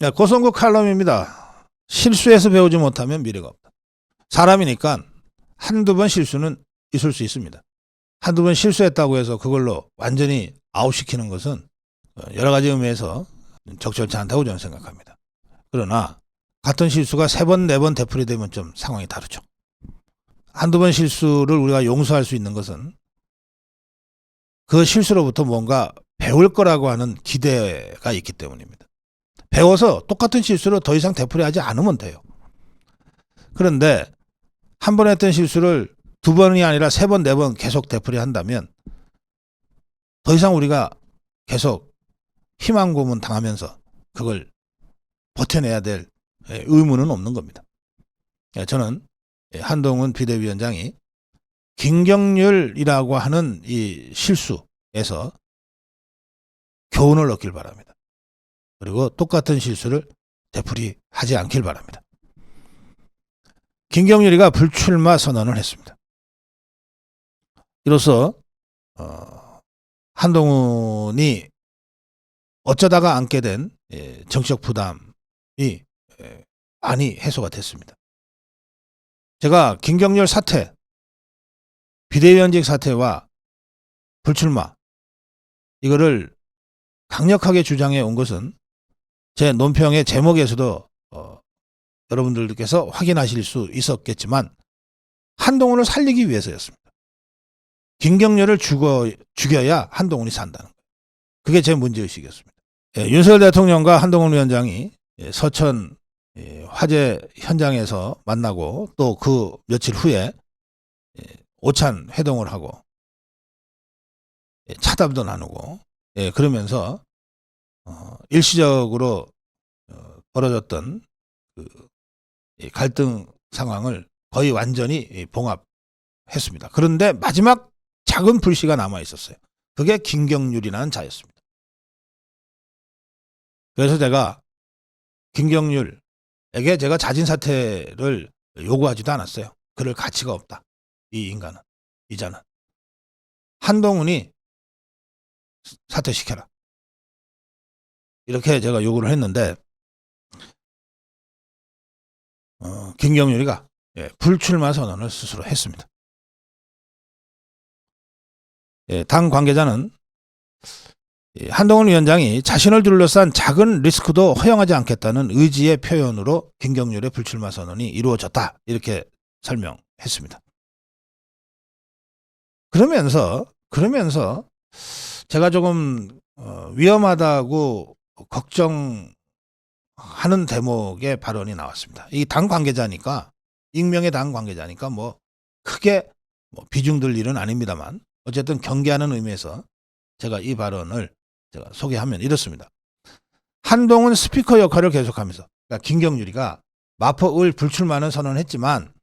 네, 고성국 칼럼입니다. 실수해서 배우지 못하면 미래가 없다. 사람이니까 한두 번 실수는 있을 수 있습니다. 한두 번 실수했다고 해서 그걸로 완전히 아웃시키는 것은 여러 가지 의미에서 적절치 않다고 저는 생각합니다. 그러나 같은 실수가 세 번, 네 번 되풀이 되면 좀 상황이 다르죠. 한두 번 실수를 우리가 용서할 수 있는 것은 그 실수로부터 뭔가 배울 거라고 하는 기대가 있기 때문입니다. 배워서 똑같은 실수를 더 이상 되풀이하지 않으면 돼요. 그런데 한 번 했던 실수를 두 번이 아니라 세 번, 네 번 계속 되풀이한다면 더 이상 우리가 계속 희망 고문 당하면서 그걸 버텨내야 될 의무는 없는 겁니다. 저는 한동훈 비대위원장이 김경률이라고 하는 이 실수에서 교훈을 얻길 바랍니다. 그리고 똑같은 실수를 되풀이하지 않길 바랍니다. 김경률이가 불출마 선언을 했습니다. 이로써 한동훈이 어쩌다가 안게 된 정치적 부담이 많이 해소가 됐습니다. 제가 김경률 사퇴, 비대위원직 사퇴와 불출마 이거를 강력하게 주장해 온 것은 제 논평의 제목에서도 여러분들께서 확인하실 수 있었겠지만 한동훈을 살리기 위해서였습니다. 김경률을 죽여야 한동훈이 산다는 거예요. 그게 제 문제의식이었습니다. 윤석열 대통령과 한동훈 위원장이 서천 화재 현장에서 만나고 또 그 며칠 후에 오찬 회동을 하고 차담도 나누고 그러면서 일시적으로 벌어졌던 그 갈등 상황을 거의 완전히 봉합했습니다. 그런데 마지막 작은 불씨가 남아 있었어요. 그게 김경률이라는 자였습니다. 그래서 제가 김경률에게 제가 자진 사퇴를 요구하지도 않았어요. 그럴 가치가 없다. 이 인간은, 이 자는. 한동훈이 사퇴시켜라. 이렇게 제가 요구를 했는데 김경률이가 불출마 선언을 스스로 했습니다. 당 관계자는 한동훈 위원장이 자신을 둘러싼 작은 리스크도 허용하지 않겠다는 의지의 표현으로 김경률의 불출마 선언이 이루어졌다. 이렇게 설명했습니다. 그러면서 제가 조금 위험하다고 걱정하는 대목의 발언이 나왔습니다. 이 당 관계자니까, 익명의 당 관계자니까 뭐 크게 비중 들 일은 아닙니다만 어쨌든 경계하는 의미에서 제가 이 발언을 제가 소개하면 이렇습니다. 한동훈 스피커 역할을 계속하면서, 그러니까 김경률이가 마포을 불출마는 선언했지만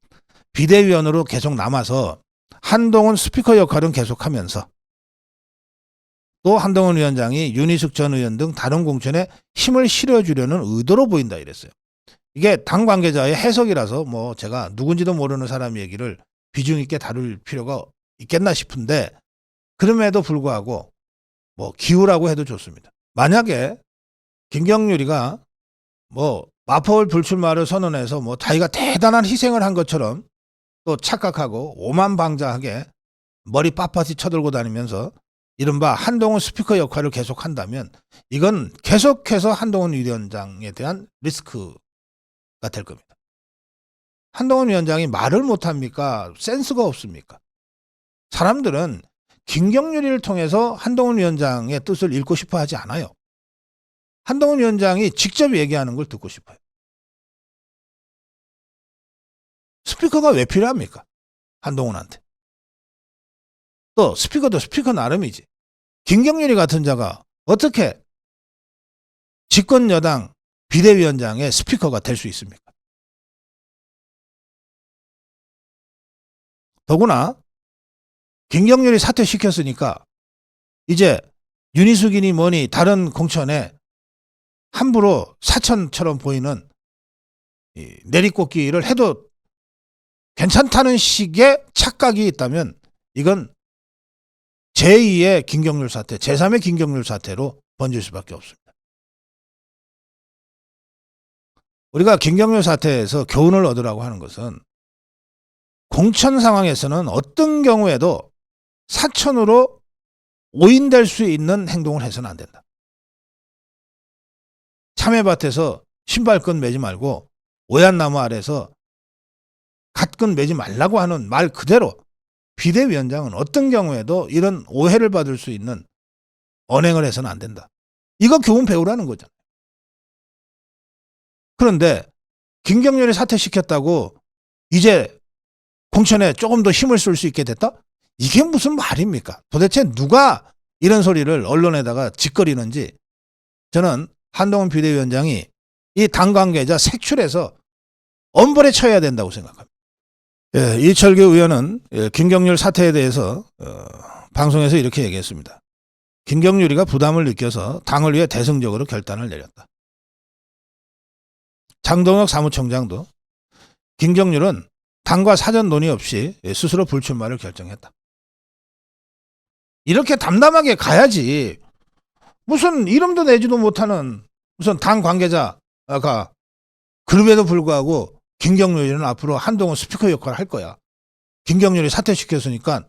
비대위원으로 계속 남아서 한동훈 스피커 역할은 계속하면서 또 한동훈 위원장이 윤희숙 전 의원 등 다른 공천에 힘을 실어주려는 의도로 보인다 이랬어요. 이게 당 관계자의 해석이라서 뭐 제가 누군지도 모르는 사람 얘기를 비중 있게 다룰 필요가 있겠나 싶은데 그럼에도 불구하고 뭐 기우라고 해도 좋습니다. 만약에 김경률이가 뭐 마포을 불출마를 선언해서 뭐 자기가 대단한 희생을 한 것처럼 또 착각하고 오만방자하게 머리 빳빳이 쳐들고 다니면서 이른바 한동훈 스피커 역할을 계속한다면 이건 계속해서 한동훈 위원장에 대한 리스크가 될 겁니다. 한동훈 위원장이 말을 못합니까? 센스가 없습니까? 사람들은 김경률이를 통해서 한동훈 위원장의 뜻을 읽고 싶어 하지 않아요. 한동훈 위원장이 직접 얘기하는 걸 듣고 싶어요. 스피커가 왜 필요합니까? 한동훈한테. 또 스피커도 스피커 나름이지. 김경률이 같은 자가 어떻게 집권 여당 비대위원장의 스피커가 될 수 있습니까? 더구나 김경률이 사퇴시켰으니까 이제 윤희숙이니 뭐니 다른 공천에 함부로 사천처럼 보이는 내리꽂기를 해도 괜찮다는 식의 착각이 있다면 이건 제2의 김경률 사태, 제3의 김경률 사태로 번질 수밖에 없습니다. 우리가 김경률 사태에서 교훈을 얻으라고 하는 것은 공천 상황에서는 어떤 경우에도 사천으로 오인될 수 있는 행동을 해서는 안 된다. 참외밭에서 신발끈 매지 말고 오얏나무 아래서 갓끈 매지 말라고 하는 말 그대로 비대위원장은 어떤 경우에도 이런 오해를 받을 수 있는 언행을 해서는 안 된다. 이거 교훈 배우라는 거잖아요. 그런데 김경률이 사퇴시켰다고 이제 공천에 조금 더 힘을 쓸 수 있게 됐다? 이게 무슨 말입니까? 도대체 누가 이런 소리를 언론에다가 짓거리는지 저는 한동훈 비대위원장이 이 당 관계자 색출해서 엄벌에 처해야 된다고 생각합니다. 예, 이철규 의원은 김경률 사태에 대해서 방송에서 이렇게 얘기했습니다. 김경률이가 부담을 느껴서 당을 위해 대승적으로 결단을 내렸다. 장동혁 사무총장도 김경률은 당과 사전 논의 없이 스스로 불출마를 결정했다. 이렇게 담담하게 가야지 무슨 이름도 내지도 못하는 무슨 당 관계자가 그럼에도 불구하고 김경률이는 앞으로 한동훈 스피커 역할을 할 거야. 김경률이 사퇴시켰으니까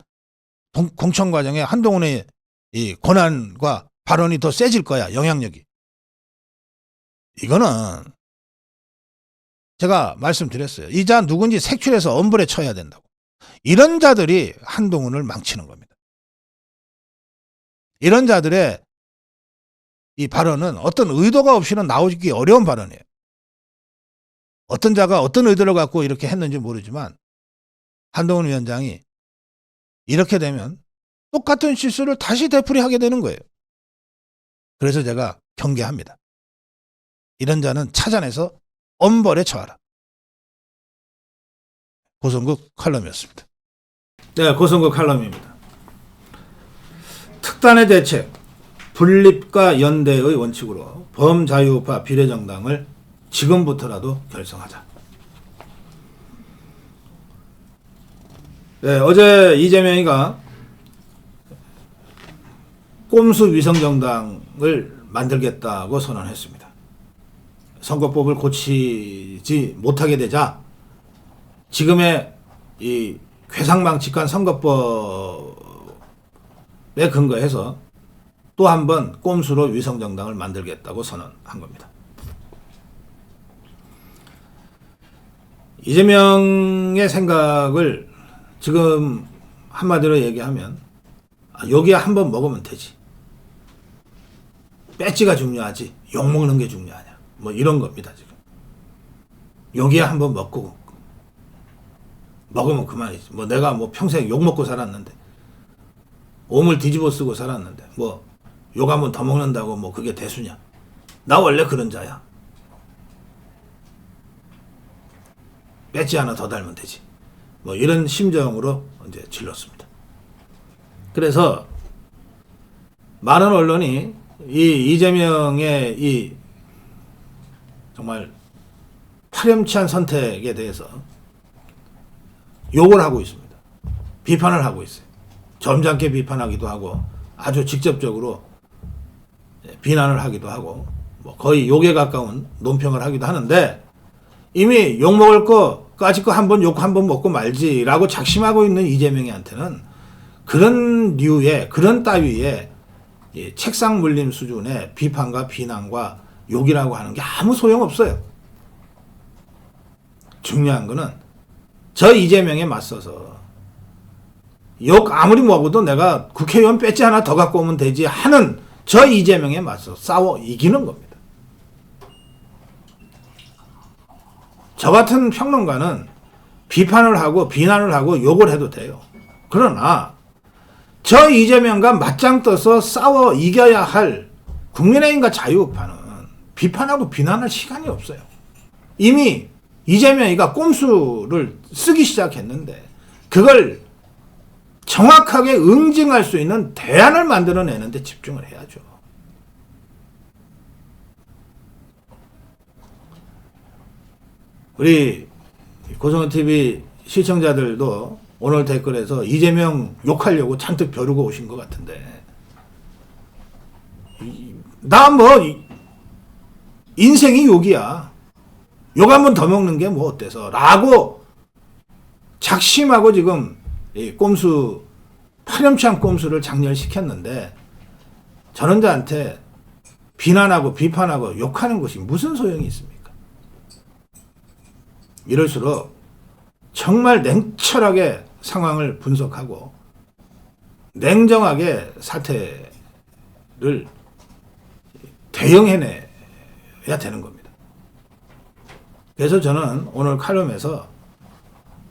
공천 과정에 한동훈의 이 권한과 발언이 더 세질 거야. 영향력이. 이거는 제가 말씀드렸어요. 이 자 누군지 색출해서 엄벌에 쳐야 된다고. 이런 자들이 한동훈을 망치는 겁니다. 이런 자들의 이 발언은 어떤 의도가 없이는 나오기 어려운 발언이에요. 어떤 자가 어떤 의도를 갖고 이렇게 했는지 모르지만 한동훈 위원장이 이렇게 되면 똑같은 실수를 다시 되풀이하게 되는 거예요. 그래서 제가 경계합니다. 이런 자는 찾아내서 엄벌에 처하라. 고성국 칼럼이었습니다. 네, 고성국 칼럼입니다. 특단의 대책, 분립과 연대의 원칙으로 범자유우파 비례정당을 지금부터라도 결성하자. 네, 어제 이재명이가 꼼수 위성정당을 만들겠다고 선언했습니다. 선거법을 고치지 못하게 되자 지금의 이 괴상망측한 선거법에 근거해서 또 한 번 꼼수로 위성정당을 만들겠다고 선언한 겁니다. 이재명의 생각을 지금 한마디로 얘기하면 여기에 한 번 먹으면 되지. 배지가 중요하지 욕먹는 게 중요하냐. 뭐 이런 겁니다. 지금. 여기에 한 번 먹고 먹으면 그만이지. 뭐 내가 뭐 평생 욕먹고 살았는데 몸을 뒤집어 쓰고 살았는데 뭐 욕 한 번 더 먹는다고 뭐 그게 대수냐. 나 원래 그런 자야. 배지 하나 더 달면 되지. 뭐 이런 심정으로 이제 질렀습니다. 그래서 많은 언론이 이 이재명의 이 정말 파렴치한 선택에 대해서 욕을 하고 있습니다. 비판을 하고 있어요. 점잖게 비판하기도 하고 아주 직접적으로 비난을 하기도 하고 뭐 거의 욕에 가까운 논평을 하기도 하는데 이미 욕먹을 거 까짓 거 한 번 욕 한 번 먹고 말지라고 작심하고 있는 이재명이한테는 그런 류의 그런 따위의 책상 물림 수준의 비판과 비난과 욕이라고 하는 게 아무 소용없어요. 중요한 거는 저 이재명에 맞서서 욕 아무리 먹어도 내가 국회의원 배지 하나 더 갖고 오면 되지 하는 저 이재명에 맞서 싸워 이기는 겁니다. 저 같은 평론가는 비판을 하고 비난을 하고 욕을 해도 돼요. 그러나 저 이재명과 맞짱 떠서 싸워 이겨야 할 국민의힘과 자유우파는 비판하고 비난할 시간이 없어요. 이미 이재명이가 꼼수를 쓰기 시작했는데 그걸 정확하게 응징할 수 있는 대안을 만들어내는 데 집중을 해야죠. 우리 고성훈TV 시청자들도 오늘 댓글에서 이재명 욕하려고 잔뜩 벼르고 오신 것 같은데 나 뭐 인생이 욕이야. 욕 한 번 더 먹는 게 뭐 어때서 라고 작심하고 지금 이 꼼수 파렴치한 꼼수를 장렬시켰는데 전원자한테 비난하고 비판하고 욕하는 것이 무슨 소용이 있습니까? 이럴수록 정말 냉철하게 상황을 분석하고 냉정하게 사태를 대응해내야 되는 겁니다. 그래서 저는 오늘 칼럼에서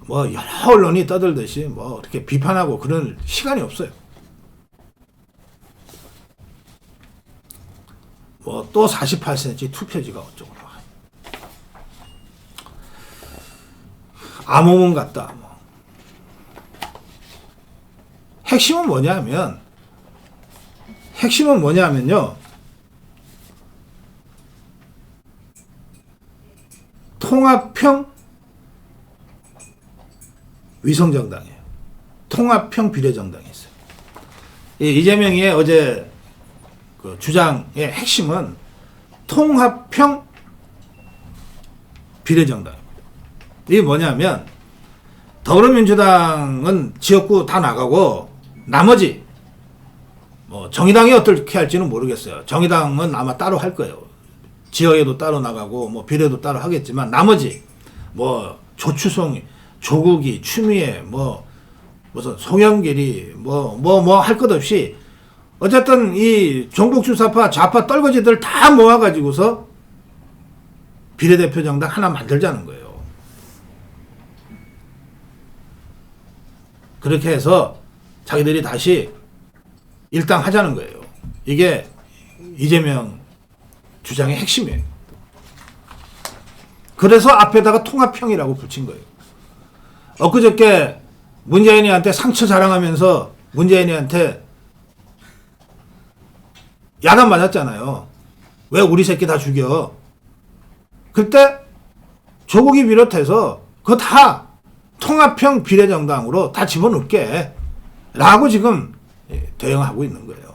뭐 여러 언론이 떠들듯이 뭐 이렇게 비판하고 그런 시간이 없어요. 뭐 또 48cm 투표지가 어쩌고 암호문 같다. 뭐. 핵심은 뭐냐면요. 통합형 위성정당이에요. 통합형 비례정당이 있어요. 이재명이의 어제 그 주장의 핵심은 통합형 비례정당입니다. 이게 뭐냐면 더불어민주당은 지역구 다 나가고 나머지 뭐 정의당이 어떻게 할지는 모르겠어요. 정의당은 아마 따로 할 거예요. 지역에도 따로 나가고 뭐 비례도 따로 하겠지만 나머지 뭐 조추송, 조국이, 추미애, 뭐 무슨 송영길이 뭐 할 것 없이 어쨌든 이 종북주사파 좌파 떨거지들 다 모아가지고서 비례대표 정당 하나 만들자는 거예요. 그렇게 해서 자기들이 다시 일당하자는 거예요. 이게 이재명 주장의 핵심이에요. 그래서 앞에다가 통합형이라고 붙인 거예요. 엊그저께 문재인이한테 상처 자랑하면서 문재인이한테 야단 맞았잖아요. 왜 우리 새끼 다 죽여? 그때 조국이 비롯해서 그거 다 통합형 비례정당으로 다 집어넣게 라고 지금 대응하고 있는 거예요.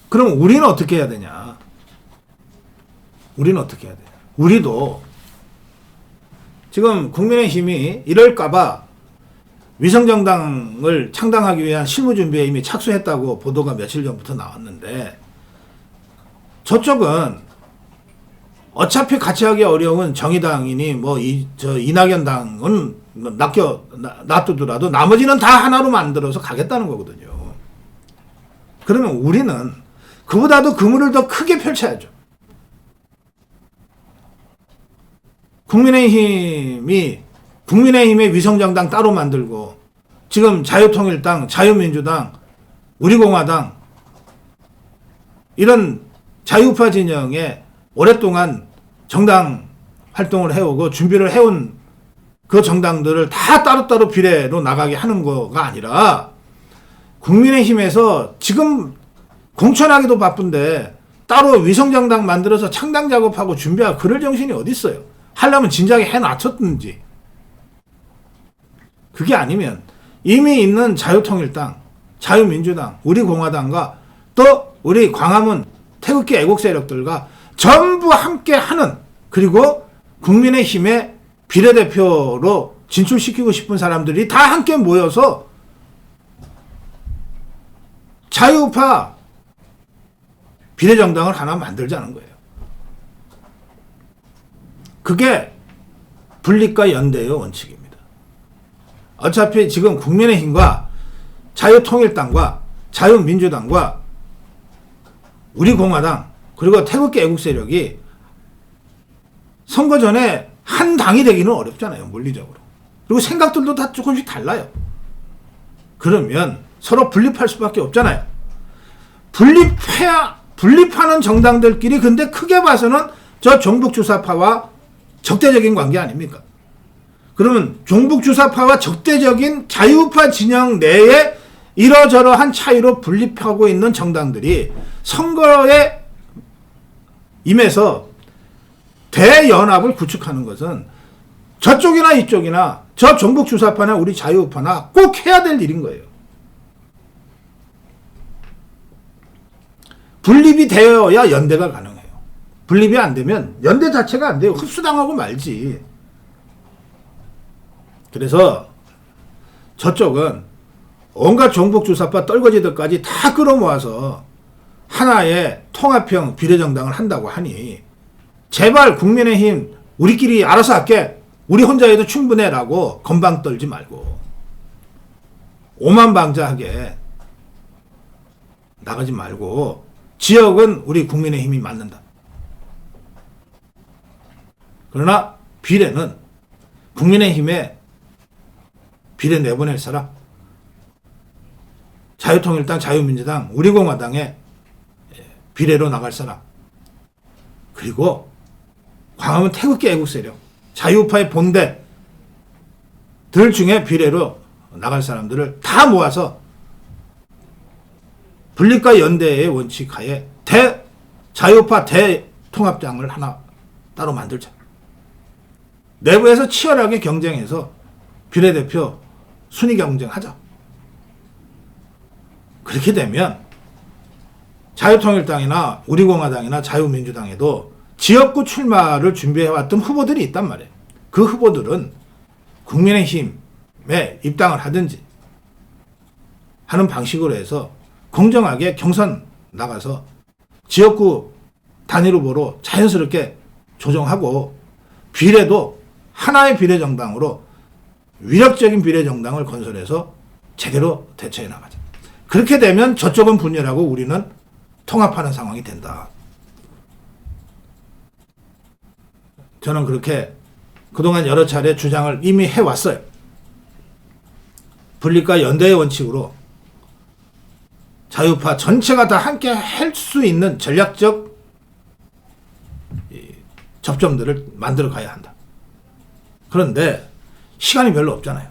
그럼 우리는 어떻게 해야 되냐? 우리도 지금 국민의힘이 이럴까봐 위성정당을 창당하기 위한 실무준비에 이미 착수했다고 보도가 며칠 전부터 나왔는데 저쪽은 어차피 같이 하기 어려운 정의당이니 뭐 이낙연 당은 놔두더라도 나머지는 다 하나로 만들어서 가겠다는 거거든요. 그러면 우리는 그보다도 그물을 더 크게 펼쳐야죠. 국민의힘의 위성정당 따로 만들고 지금 자유통일당, 자유민주당, 우리공화당 이런 자유파 진영에 오랫동안 정당 활동을 해오고 준비를 해온 그 정당들을 다 따로따로 비례로 나가게 하는 거가 아니라 국민의힘에서 지금 공천하기도 바쁜데 따로 위성정당 만들어서 창당 작업하고 준비하고 그럴 정신이 어디 있어요. 하려면 진작에 해놨었든지. 그게 아니면 이미 있는 자유통일당, 자유민주당, 우리공화당과 또 우리 광화문 태극기 애국 세력들과 전부 함께 하는, 그리고 국민의힘의 비례대표로 진출시키고 싶은 사람들이 다 함께 모여서 자유파 비례정당을 하나 만들자는 거예요. 그게 분립과 연대의 원칙입니다. 어차피 지금 국민의힘과 자유통일당과 자유민주당과 우리공화당 그리고 태극기 애국세력이 선거 전에 한 당이 되기는 어렵잖아요. 물리적으로. 그리고 생각들도 다 조금씩 달라요. 그러면 서로 분립할 수밖에 없잖아요. 분립하는 정당들끼리 근데 크게 봐서는 저 종북주사파와 적대적인 관계 아닙니까? 그러면 종북주사파와 적대적인 자유파 진영 내에 이러저러한 차이로 분립하고 있는 정당들이 선거에 임해서 대연합을 구축하는 것은 저쪽이나 이쪽이나 저 종북주사파나 우리 자유파나 꼭 해야 될 일인 거예요. 분립이 되어야 연대가 가능해요. 분립이 안 되면 연대 자체가 안 돼요. 흡수당하고 말지. 그래서 저쪽은 온갖 종북주사파 떨거지들까지 다 끌어모아서 하나의 통합형 비례정당을 한다고 하니 제발 국민의힘 우리끼리 알아서 할게. 우리 혼자 해도 충분해 라고 건방 떨지 말고 오만방자하게 나가지 말고 지역은 우리 국민의힘이 맡는다. 그러나 비례는 국민의힘에 비례 내보낼 사람, 자유통일당, 자유민주당, 우리공화당에 비례로 나갈 사람, 그리고 광화문 태극기 애국 세력, 자유파의 본대들 중에 비례로 나갈 사람들을 다 모아서 분립과 연대의 원칙 하에 자유파 대통합당을 하나 따로 만들자. 내부에서 치열하게 경쟁해서 비례대표 순위 경쟁하자. 그렇게 되면 자유통일당이나 우리공화당이나 자유민주당에도 지역구 출마를 준비해왔던 후보들이 있단 말이에요. 그 후보들은 국민의힘에 입당을 하든지 하는 방식으로 해서 공정하게 경선 나가서 지역구 단일 후보로 자연스럽게 조정하고 비례도 하나의 비례정당으로 위력적인 비례정당을 건설해서 제대로 대처해 나가자. 그렇게 되면 저쪽은 분열하고 우리는 통합하는 상황이 된다. 저는 그렇게 그동안 여러 차례 주장을 이미 해왔어요. 분립과 연대의 원칙으로 자유파 전체가 다 함께 할 수 있는 전략적 접점들을 만들어 가야 한다. 그런데 시간이 별로 없잖아요.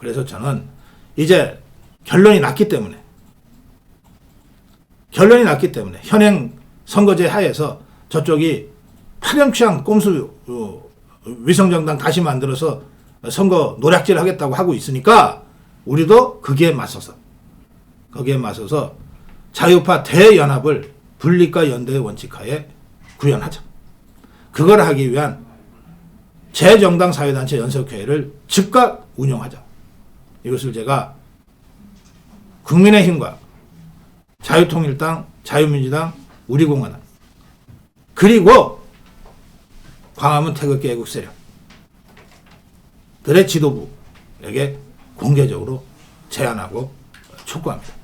그래서 저는 이제 결론이 났기 때문에 현행 선거제 하에서 저쪽이 파렴치한 꼼수 위성정당 다시 만들어서 선거 노략질 하겠다고 하고 있으니까 우리도 거기에 맞서서 자유파 대연합을 분립과 연대의 원칙하에 구현하자. 그걸 하기 위한 재정당 사회단체 연석회의를 즉각 운영하자. 이것을 제가 국민의힘과 자유통일당, 자유민주당, 우리공화당 그리고 광화문 태극기 애국 세력들의 지도부에게 공개적으로 제안하고 촉구합니다.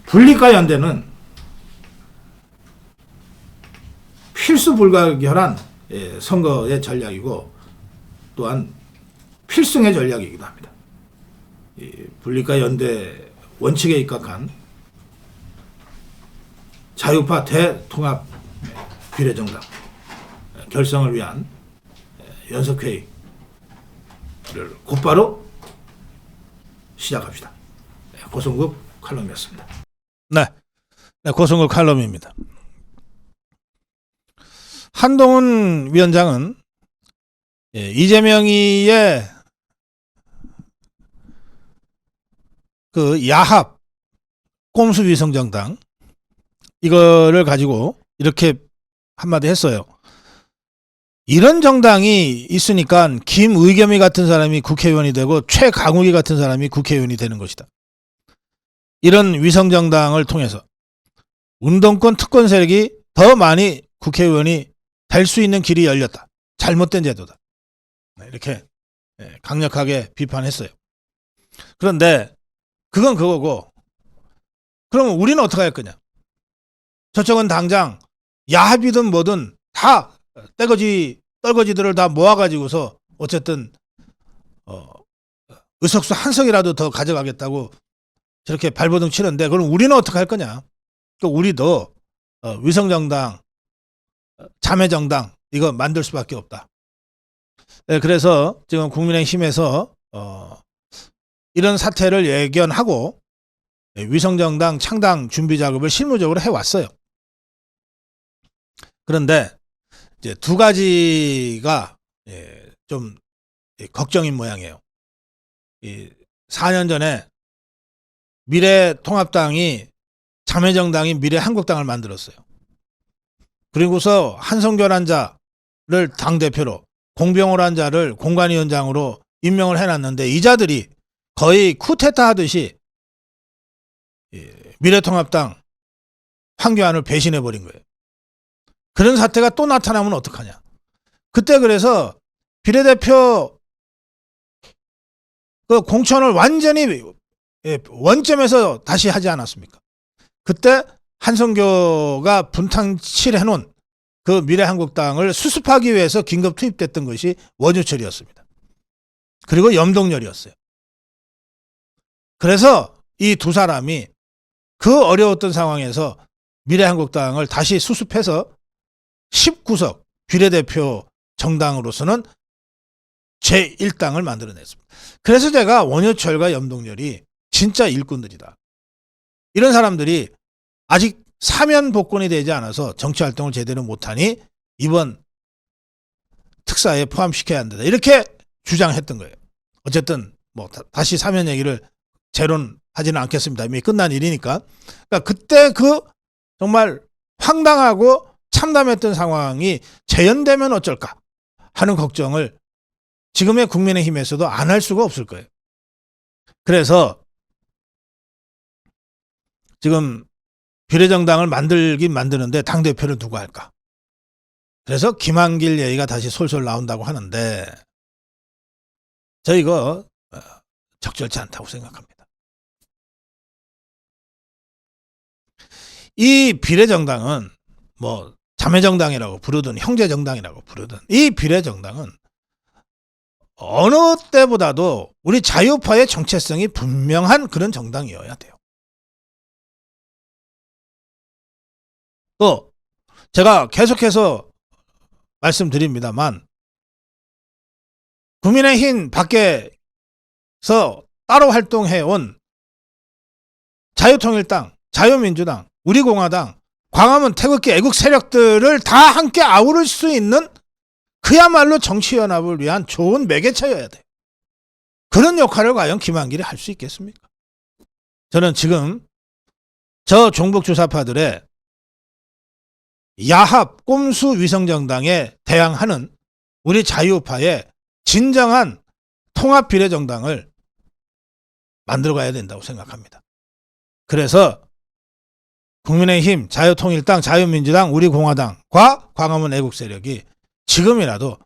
분립과 연대는 필수 불가결한 선거의 전략이고 또한 필승의 전략이기도 합니다. 분립과 연대 원칙에 입각한 자유파 대통합 비례정당 결성을 위한 연석회의를 곧바로 시작합시다. 고성국 칼럼이었습니다. 네, 고성국 칼럼입니다. 한동훈 위원장은 이재명이의 그 야합 꼼수 위성정당 이거를 가지고 이렇게 한마디 했어요. 이런 정당이 있으니까 김의겸이 같은 사람이 국회의원이 되고 최강욱이 같은 사람이 국회의원이 되는 것이다. 이런 위성정당을 통해서 운동권 특권 세력이 더 많이 국회의원이 될 수 있는 길이 열렸다. 잘못된 제도다. 이렇게 강력하게 비판했어요. 그런데 그건 그거고 그러면 우리는 어떻게 할 거냐. 저쪽은 당장 야합이든 뭐든 다 떨거지들을 다 모아가지고서 어쨌든 의석수 한 석이라도 더 가져가겠다고 저렇게 발버둥 치는데 그럼 우리는 어떻게 할 거냐. 우리도 위성정당 자매정당 이거 만들 수밖에 없다. 그래서 지금 국민의힘에서 이런 사태를 예견하고 위성정당 창당 준비 작업을 실무적으로 해왔어요. 그런데 이제 두 가지가 좀 걱정인 모양이에요. 4년 전에 미래통합당이 자매정당인 미래한국당을 만들었어요. 그리고서 한성교란자를 당대표로, 공병호란자를 공관위원장으로 임명을 해놨는데 이 자들이 거의 쿠데타 하듯이 미래통합당 황교안을 배신해버린 거예요. 그런 사태가 또 나타나면 어떡하냐. 그때 그래서 비례대표 그 공천을 완전히 원점에서 다시 하지 않았습니까? 그때 한성교가 분탕치를 해놓은 그 미래한국당을 수습하기 위해서 긴급 투입됐던 것이 원유철이었습니다. 그리고 염동열이었어요. 그래서 이 두 사람이 그 어려웠던 상황에서 미래한국당을 다시 수습해서 19석 비례대표 정당으로서는 제1당을 만들어냈습니다. 그래서 제가 원유철과 염동열이 진짜 일꾼들이다. 이런 사람들이 아직 사면 복권이 되지 않아서 정치활동을 제대로 못하니 이번 특사에 포함시켜야 한다. 이렇게 주장했던 거예요. 어쨌든 뭐 다시 사면 얘기를 재론하지는 않겠습니다. 이미 끝난 일이니까. 그러니까 그때 그 정말 황당하고 참담했던 상황이 재현되면 어쩔까 하는 걱정을 지금의 국민의힘에서도 안 할 수가 없을 거예요. 그래서 지금 비례정당을 만들긴 만드는데 당대표를 누가 할까? 그래서 김한길 얘기가 다시 솔솔 나온다고 하는데 저 이거 적절치 않다고 생각합니다. 이 비례정당은 뭐 자매정당이라고 부르든 형제정당이라고 부르든 이 비례정당은 어느 때보다도 우리 자유파의 정체성이 분명한 그런 정당이어야 돼요. 또 제가 계속해서 말씀드립니다만 국민의힘 밖에서 따로 활동해온 자유통일당, 자유민주당, 우리공화당, 광화문 태극기 애국 세력들을 다 함께 아우를 수 있는 그야말로 정치연합을 위한 좋은 매개체여야 돼요. 그런 역할을 과연 김한길이 할 수 있겠습니까? 저는 지금 저 종북 주사파들의 야합 꼼수 위성정당에 대항하는 우리 자유파의 진정한 통합 비례정당을 만들어 가야 된다고 생각합니다. 그래서 국민의힘, 자유통일당, 자유민주당, 우리공화당과 광화문 애국세력이 지금이라도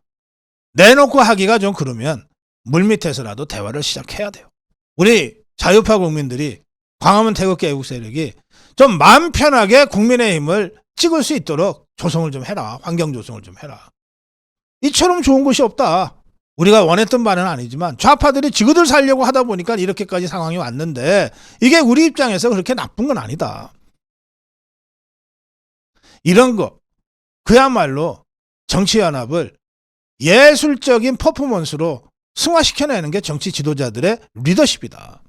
내놓고 하기가 좀 그러면 물밑에서라도 대화를 시작해야 돼요. 우리 자유파 국민들이 광화문 태극기 애국세력이 좀 마음 편하게 국민의힘을 찍을 수 있도록 조성을 좀 해라. 환경 조성을 좀 해라. 이처럼 좋은 곳이 없다. 우리가 원했던 바는 아니지만 좌파들이 지그들 살려고 하다 보니까 이렇게까지 상황이 왔는데 이게 우리 입장에서 그렇게 나쁜 건 아니다. 이런 거 그야말로 정치연합을 예술적인 퍼포먼스로 승화시켜내는 게 정치 지도자들의 리더십이다.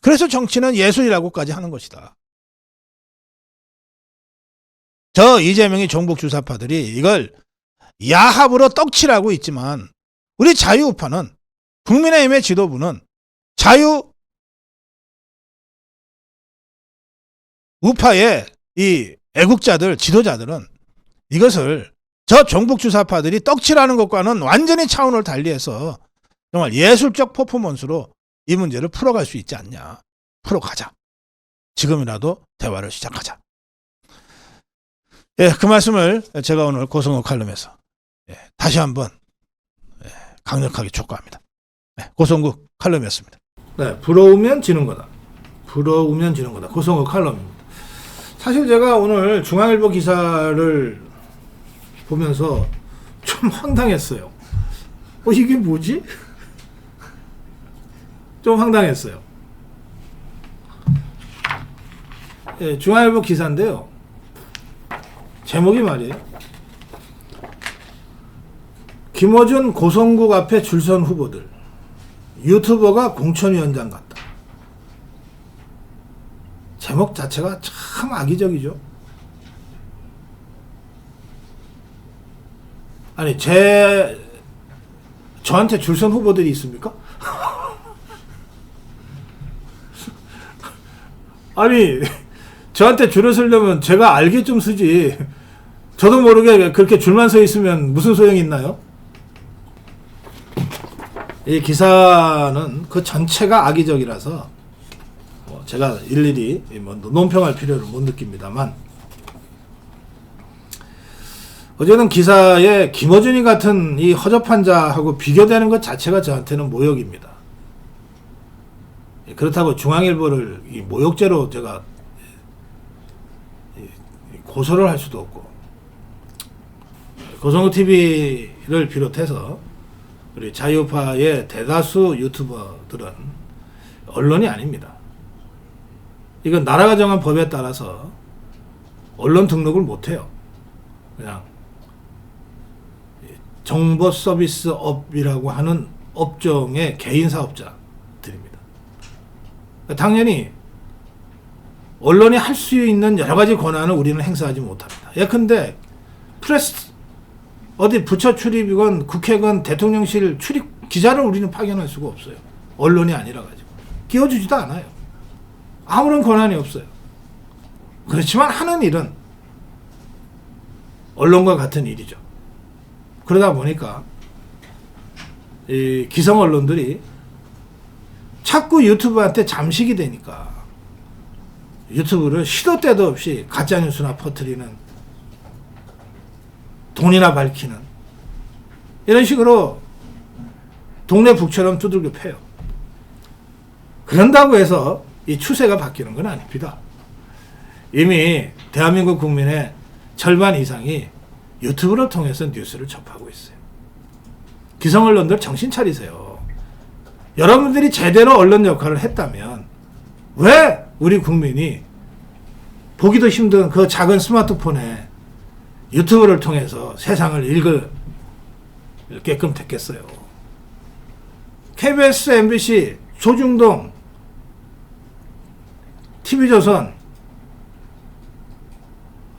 그래서 정치는 예술이라고까지 하는 것이다. 저 이재명이 종북 주사파들이 이걸 야합으로 떡칠하고 있지만 우리 자유우파는 국민의힘의 지도부는 자유우파의 이 애국자들, 지도자들은 이것을 저 종북 주사파들이 떡칠하는 것과는 완전히 차원을 달리해서 정말 예술적 퍼포먼스로 이 문제를 풀어갈 수 있지 않냐. 풀어가자. 지금이라도 대화를 시작하자. 예, 그 말씀을 제가 오늘 고성호 칼럼에서 다시 한번 강력하게 촉구합니다. 고성국 칼럼이었습니다. 네, 부러우면 지는 거다. 부러우면 지는 거다. 고성호 칼럼입니다. 사실 제가 오늘 중앙일보 기사를 보면서 좀 황당했어요. 이게 뭐지? 좀 황당했어요. 예, 중앙일보 기사인데요. 제목이 말이에요. 김어준 고성국 앞에 줄선 후보들. 유튜버가 공천위원장 같다. 제목 자체가 참 악의적이죠. 아니, 저한테 줄선 후보들이 있습니까? 아니, 저한테 줄을 서려면 제가 알게 좀 서지. 저도 모르게 그렇게 줄만 서 있으면 무슨 소용이 있나요? 이 기사는 그 전체가 악의적이라서 제가 일일이 논평할 필요를 못 느낍니다만, 어제는 기사에 김어준이 같은 이 허접한 자하고 비교되는 것 자체가 저한테는 모욕입니다. 그렇다고 중앙일보를 이 모욕죄로 제가 고소를 할 수도 없고, 고성구 TV를 비롯해서 우리 자유파의 대다수 유튜버들은 언론이 아닙니다. 이건 나라가 정한 법에 따라서 언론 등록을 못해요. 그냥 정보 서비스 업이라고 하는 업종의 개인 사업자들입니다. 당연히 언론이 할 수 있는 여러 가지 권한을 우리는 행사하지 못합니다. 예컨대 프레스 어디 부처 출입이건 국회건 대통령실 출입 기자를 우리는 파견할 수가 없어요. 언론이 아니라 가지고 끼워주지도 않아요. 아무런 권한이 없어요. 그렇지만 하는 일은 언론과 같은 일이죠. 그러다 보니까 이 기성 언론들이 자꾸 유튜브한테 잠식이 되니까 유튜브를 시도 때도 없이 가짜뉴스나 퍼뜨리는, 돈이나 밝히는, 이런 식으로 동네 북처럼 두들겨 패요. 그런다고 해서 이 추세가 바뀌는 건 아닙니다. 이미 대한민국 국민의 절반 이상이 유튜브를 통해서 뉴스를 접하고 있어요. 기성 언론들 정신 차리세요. 여러분들이 제대로 언론 역할을 했다면 왜 우리 국민이 보기도 힘든 그 작은 스마트폰에 유튜브를 통해서 세상을 읽게끔 됐겠어요. KBS, MBC, 조중동, TV조선,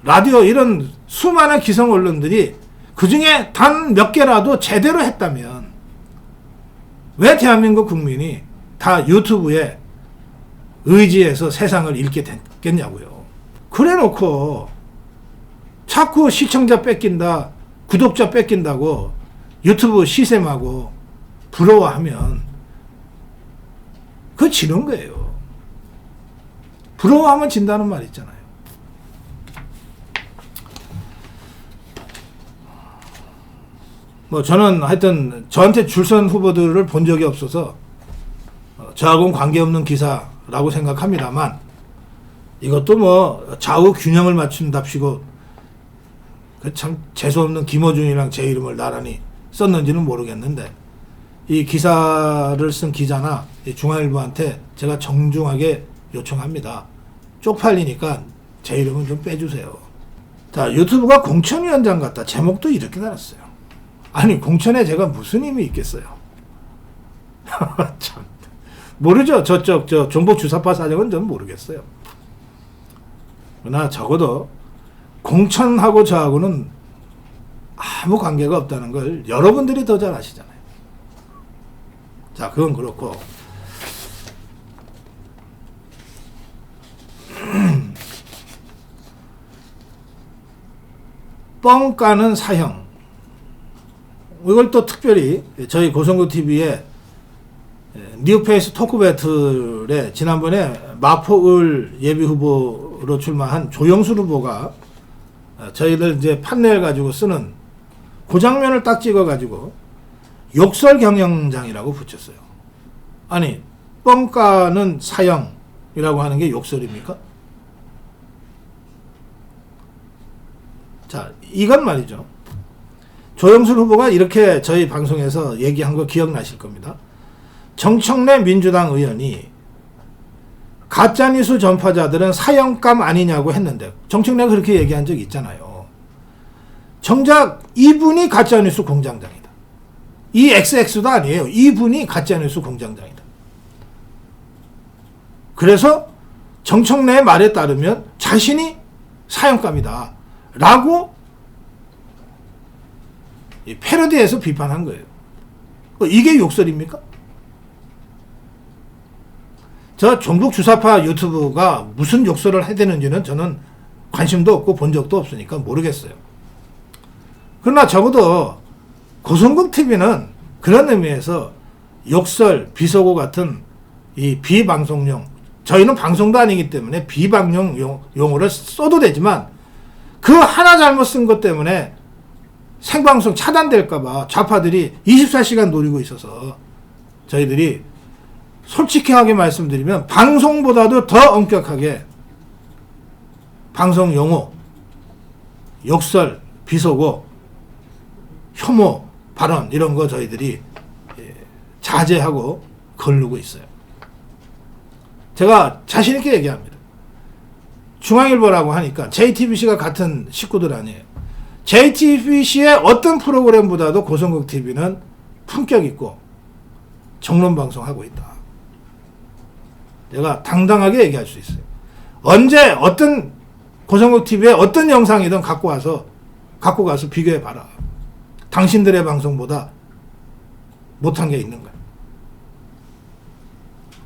라디오, 이런 수많은 기성 언론들이 그 중에 단 몇 개라도 제대로 했다면 왜 대한민국 국민이 다 유튜브에 의지해서 세상을 읽게 됐겠냐고요. 그래 놓고 자꾸 시청자 뺏긴다, 구독자 뺏긴다고 유튜브 시샘하고 부러워하면 그거 지는 거예요. 부러워하면 진다는 말 있잖아요. 저는 하여튼 저한테 줄선 후보들을 본 적이 없어서 저하고는 관계없는 기사라고 생각합니다만, 이것도 좌우 균형을 맞춘답시고 그 참 재수없는 김어준이랑 제 이름을 나란히 썼는지는 모르겠는데, 이 기사를 쓴 기자나 중앙일보한테 제가 정중하게 요청합니다. 쪽팔리니까 제 이름은 좀 빼주세요. 자, 유튜브가 공천위원장 같다. 제목도 이렇게 달았어요. 아니, 공천에 제가 무슨 힘이 있겠어요? 참 모르죠. 저쪽 종북 주사파 사정은 전 모르겠어요. 그러나 적어도 공천하고 저하고는 아무 관계가 없다는 걸 여러분들이 더 잘 아시잖아요. 자, 그건 그렇고, 뻥 까는 사형, 이걸 또 특별히 저희 고성구 TV의 뉴페이스 토크 배틀에 지난번에 마포을 예비 후보로 출마한 조영술 후보가 저희들 이제 판넬 가지고 쓰는 그 장면을 딱 찍어 가지고 욕설 경영장이라고 붙였어요. 아니, 뻥 까는 사형이라고 하는 게 욕설입니까? 자, 이건 말이죠. 조영술 후보가 이렇게 저희 방송에서 얘기한 거 기억나실 겁니다. 정청래 민주당 의원이 가짜뉴스 전파자들은 사형감 아니냐고 했는데, 정청래가 그렇게 얘기한 적이 있잖아요. 정작 이분이 가짜뉴스 공장장이다. 이 XX도 아니에요. 이분이 가짜뉴스 공장장이다. 그래서 정청래의 말에 따르면 자신이 사형감이다 라고 패러디해서 비판한 거예요. 이게 욕설입니까? 저 종북 주사파 유튜브가 무슨 욕설을 해대는지는 저는 관심도 없고 본 적도 없으니까 모르겠어요. 그러나 적어도 고성국 TV는 그런 의미에서 욕설, 비속어 같은 이 비방송용, 저희는 방송도 아니기 때문에 비방용 용어를 써도 되지만 그 하나 잘못 쓴 것 때문에 생방송 차단될까봐 좌파들이 24시간 노리고 있어서 저희들이 솔직하게 말씀드리면 방송보다도 더 엄격하게 방송 용어, 욕설, 비속어, 혐오 발언 이런 거 저희들이 자제하고 거르고 있어요. 제가 자신 있게 얘기합니다. 중앙일보라고 하니까 JTBC가 같은 식구들 아니에요. JTBC의 어떤 프로그램보다도 고성국 TV는 품격 있고 정론 방송하고 있다. 내가 당당하게 얘기할 수 있어요. 언제 어떤 고성국 TV의 어떤 영상이든 갖고 가서 비교해 봐라. 당신들의 방송보다 못한 게 있는 거야.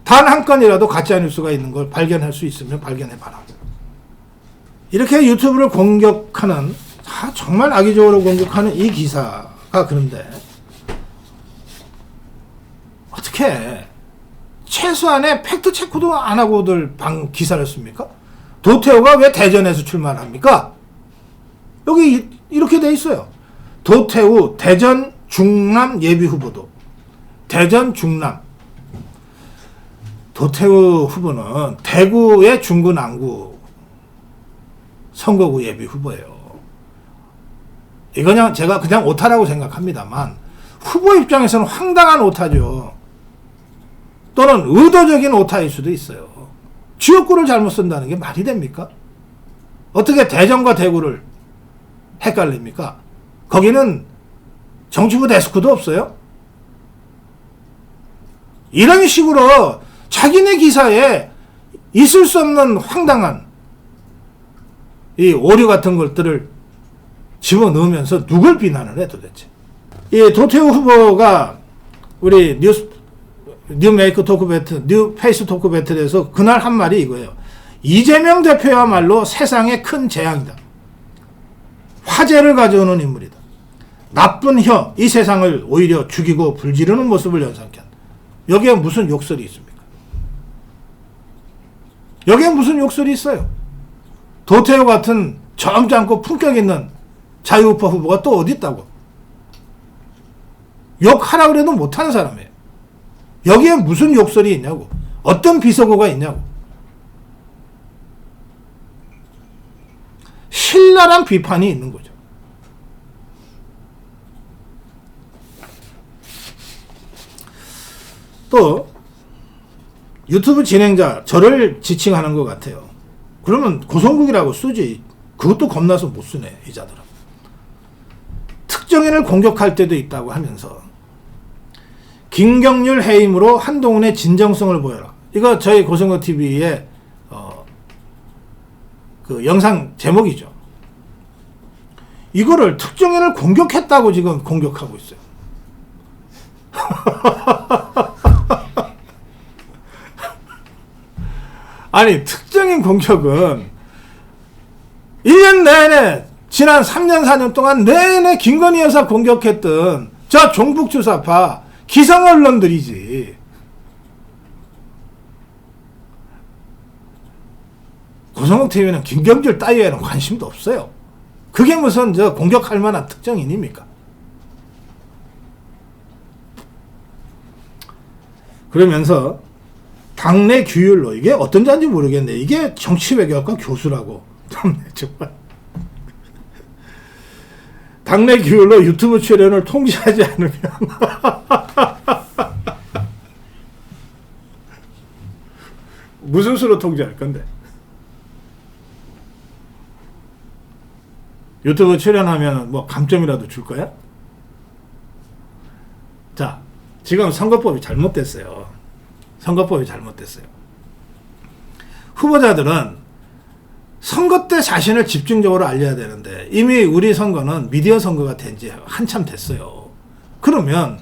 단 한 건이라도 가짜 뉴스가 있는 걸 발견할 수 있으면 발견해 봐라. 이렇게 유튜브를 공격하는, 정말 악의적으로 공격하는 이 기사가 그런데 어떻게 최소한의 팩트 체크도 안 하고들 기사를 씁니까? 도태우가 왜 대전에서 출마합니까? 여기 이렇게 돼 있어요. 도태우 대전 중남 예비 후보도. 대전 중남. 도태우 후보는 대구의 중구 남구 선거구 예비 후보예요. 이거 제가 그냥 오타라고 생각합니다만 후보 입장에서는 황당한 오타죠. 또는 의도적인 오타일 수도 있어요. 지역구를 잘못 쓴다는 게 말이 됩니까? 어떻게 대전과 대구를 헷갈립니까? 거기는 정치부 데스크도 없어요? 이런 식으로 자기네 기사에 있을 수 없는 황당한 이 오류 같은 것들을 집어넣으면서 누굴 비난을 해 도대체. 이 도태우 후보가 우리 뉴메이크 토크 배틀, 뉴 페이스 토크 배틀에서 그날 한 말이 이거예요. 이재명 대표야말로 세상에 큰 재앙이다. 화재를 가져오는 인물이다. 나쁜 혀, 이 세상을 오히려 죽이고 불지르는 모습을 연상케 한다. 여기에 무슨 욕설이 있습니까? 여기에 무슨 욕설이 있어요? 도태우 같은 점잖고 품격 있는 자유우파 후보가 또 어디 있다고? 욕하라 그래도 못하는 사람이에요. 여기에 무슨 욕설이 있냐고. 어떤 비속어가 있냐고. 신랄한 비판이 있는 거죠. 또 유튜브 진행자 저를 지칭하는 것 같아요. 그러면 고성국이라고 쓰지. 그것도 겁나서 못 쓰네 이 자들은. 특정인을 공격할 때도 있다고 하면서 김경률 해임으로 한동훈의 진정성을 보여라. 이거 저희 고성국 TV의 그 영상 제목이죠. 이거를 특정인을 공격했다고 지금 공격하고 있어요. 아니 특정인 공격은 1년 내내 지난 3년 4년 동안 내내 김건희 여사 공격했던 저 종북주사파 기성 언론들이지. 고성국 TV는 김경줄 따위에는 관심도 없어요. 그게 무슨 저 공격할 만한 특정인입니까? 그러면서 당내 규율로 이게 어떤 자인지 모르겠네. 이게 정치외교학과 교수라고. 정말. 당내 규율로 유튜브 출연을 통제하지 않으면 무슨 수로 통제할 건데? 유튜브 출연하면 뭐 감점이라도 줄 거야? 자, 지금 선거법이 잘못됐어요. 선거법이 잘못됐어요. 후보자들은 선거 때 자신을 집중적으로 알려야 되는데 이미 우리 선거는 미디어 선거가 된 지 한참 됐어요. 그러면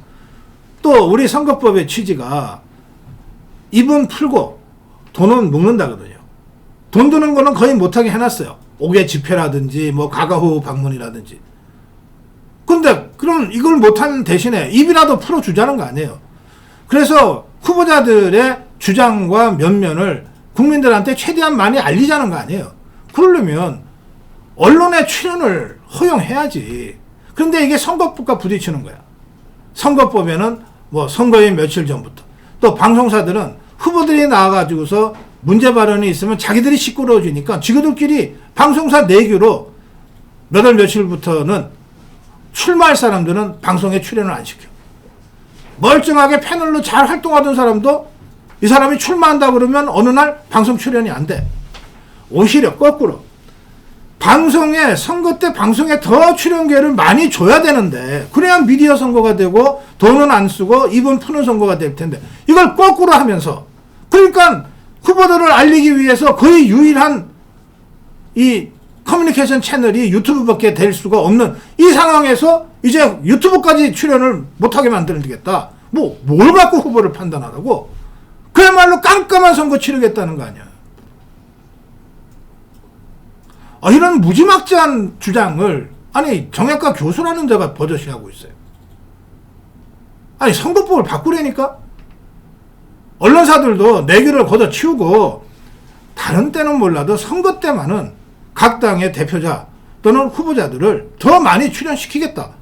또 우리 선거법의 취지가 입은 풀고 돈은 먹는다거든요. 돈 드는 거는 거의 못하게 해놨어요. 5개 집회라든지 뭐 가가호 방문이라든지. 근데 그럼 이걸 못하는 대신에 입이라도 풀어주자는 거 아니에요. 그래서 후보자들의 주장과 면면을 국민들한테 최대한 많이 알리자는 거 아니에요. 그러려면 언론의 출연을 허용해야지. 그런데 이게 선거법과 부딪히는 거야. 선거법에는 뭐 선거인 며칠 전부터 또 방송사들은 후보들이 나와가지고서 문제 발언이 있으면 자기들이 시끄러워지니까 지그들끼리 방송사 내규로 몇 월 며칠부터는 출마할 사람들은 방송에 출연을 안 시켜. 멀쩡하게 패널로 잘 활동하던 사람도 이 사람이 출마한다 그러면 어느 날 방송 출연이 안 돼. 오히려 거꾸로 방송에 선거 때 방송에 더 출연 기회를 많이 줘야 되는데 그래야 미디어 선거가 되고 돈은 안 쓰고 입은 푸는 선거가 될 텐데 이걸 거꾸로 하면서 그러니까 후보들을 알리기 위해서 거의 유일한 이 커뮤니케이션 채널이 유튜브밖에 될 수가 없는 이 상황에서 이제 유튜브까지 출연을 못하게 만들어주겠다. 뭘 갖고 후보를 판단하라고? 그야말로 깜깜한 선거 치르겠다는 거 아니야. 이런 무지막지한 주장을 아니 정외과 교수라는 데가 버젓이 하고 있어요. 아니 선거법을 바꾸려니까 언론사들도 내규를 걷어치우고 다른 때는 몰라도 선거 때만은 각 당의 대표자 또는 후보자들을 더 많이 출연시키겠다.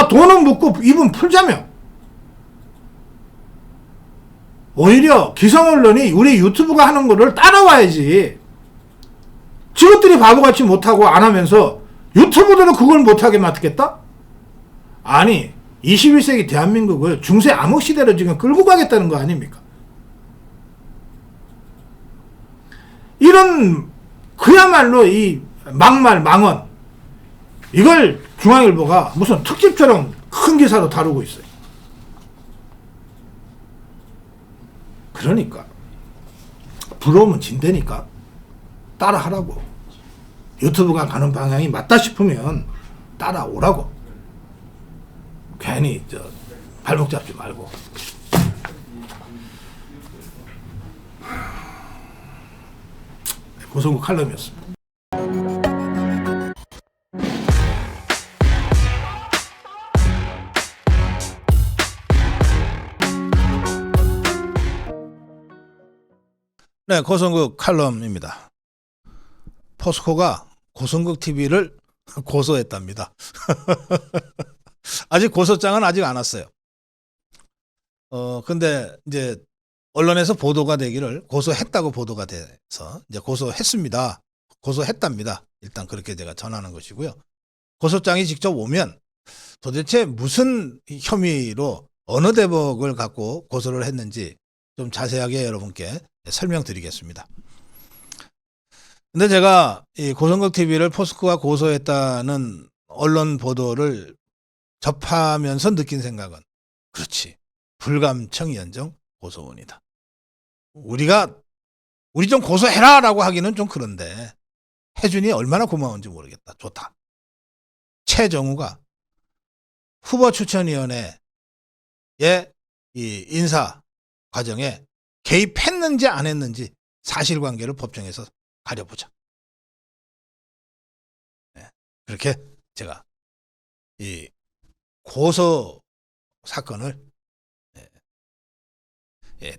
돈은 묻고 입은 풀자며. 오히려 기성언론이 우리 유튜브가 하는 거를 따라와야지. 지것들이 바보같이 못하고 안 하면서 유튜브들은 그걸 못하게 맡겠다? 아니 21세기 대한민국을 중세 암흑 시대로 지금 끌고 가겠다는 거 아닙니까? 이런 그야말로 이 막말 망언 이걸 중앙일보가 무슨 특집처럼 큰 기사로 다루고 있어요. 그러니까 부러우면 진대니까 따라하라고. 유튜브가 가는 방향이 맞다 싶으면 따라오라고. 괜히 발목 잡지 말고. 고성국 칼럼이었습니다. 네, 고성국 칼럼입니다. 포스코가 고성국 TV를 고소했답니다. 아직 고소장은 아직 안 왔어요. 근데 이제 언론에서 보도가 되기를 고소했다고 보도가 돼서 이제 고소했습니다. 고소했답니다. 일단 그렇게 제가 전하는 것이고요. 고소장이 직접 오면 도대체 무슨 혐의로 어느 대목을 갖고 고소를 했는지 좀 자세하게 여러분께 설명드리겠습니다. 근데 제가 이 고성국 TV를 포스코가 고소했다는 언론 보도를 접하면서 느낀 생각은 그렇지. 불감청이연정 고소원이다. 우리 좀 고소해라 라고 하기는 좀 그런데 해준이 얼마나 고마운지 모르겠다. 좋다. 최정우가 후보 추천위원회의 이 인사 과정에 개입했는지 안 했는지 사실관계를 법정에서 가려보자. 네, 그렇게 제가 이 고소 사건을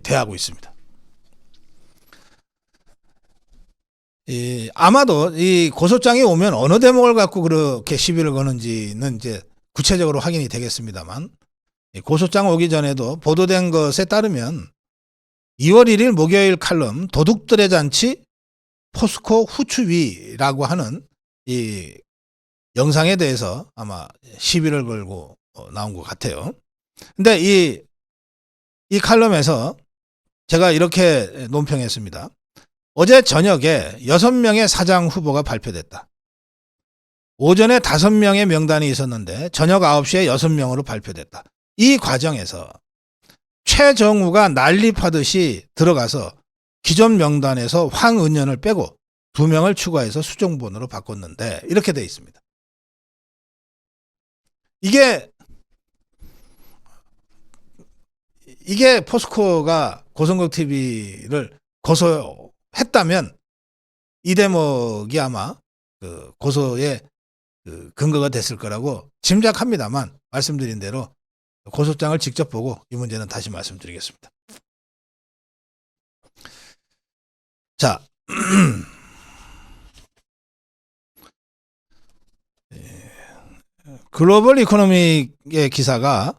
대하고 있습니다. 아마도 이 고소장이 오면 어느 대목을 갖고 그렇게 시비를 거는지는 이제 구체적으로 확인이 되겠습니다만 고소장 오기 전에도 보도된 것에 따르면 2월 1일 목요일 칼럼 도둑들의 잔치 포스코 후추위라고 하는 이 영상에 대해서 아마 시비를 걸고 나온 것 같아요. 근데 이 칼럼에서 제가 이렇게 논평했습니다. 어제 저녁에 6명의 사장 후보가 발표됐다. 오전에 5명의 명단이 있었는데 저녁 9시에 6명으로 발표됐다. 이 과정에서 최정우가 난립하듯이 들어가서 기존 명단에서 황은연을 빼고 2명을 추가해서 수정본으로 바꿨는데 이렇게 돼 있습니다. 이게 포스코가 고성국 TV를 고소했다면 이 대목이 아마 그 고소의 그 근거가 됐을 거라고 짐작합니다만 말씀드린 대로 고소장을 직접 보고 이 문제는 다시 말씀드리겠습니다. 자, 글로벌 이코노믹의 기사가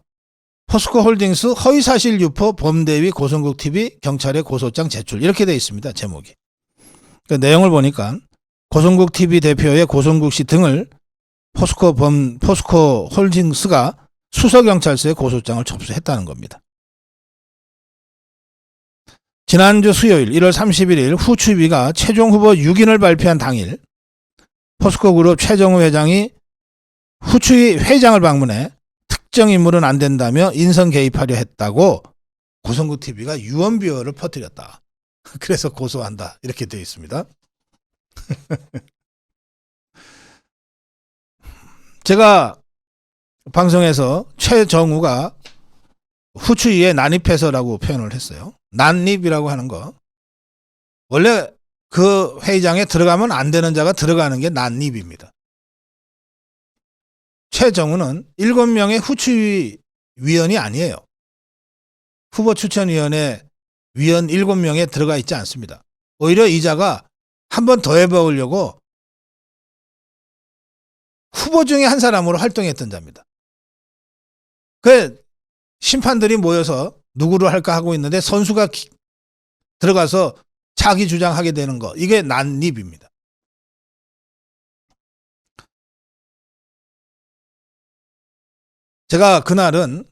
포스코 홀딩스 허위사실 유포 범대위 고성국 TV 경찰에 고소장 제출 이렇게 되어 있습니다. 제목이. 그 내용을 보니까 고성국 TV 대표의 고성국 씨 등을 포스코 홀딩스가 수서경찰서에 고소장을 접수했다는 겁니다. 지난주 수요일 1월 31일 후추위가 최종 후보 6인을 발표한 당일 포스코그룹 최정우 회장이 후추위 회장을 방문해 특정 인물은 안 된다며 인선 개입하려 했다고 고성국 TV가 유언비어를 퍼뜨렸다. 그래서 고소한다. 이렇게 되어 있습니다. 제가 방송에서 최정우가 후추위에 난입해서라고 표현을 했어요. 난입이라고 하는 거. 원래 그 회의장에 들어가면 안 되는 자가 들어가는 게 난입입니다. 최정우는 7명의 후추위 위원이 아니에요. 후보 추천위원회 위원 7명에 들어가 있지 않습니다. 오히려 이 자가 한 번 더 해보려고 후보 중에 한 사람으로 활동했던 자입니다. 그 심판들이 모여서 누구를 할까 하고 있는데 선수가 들어가서 자기 주장하게 되는 거, 이게 난입입니다. 제가 그날은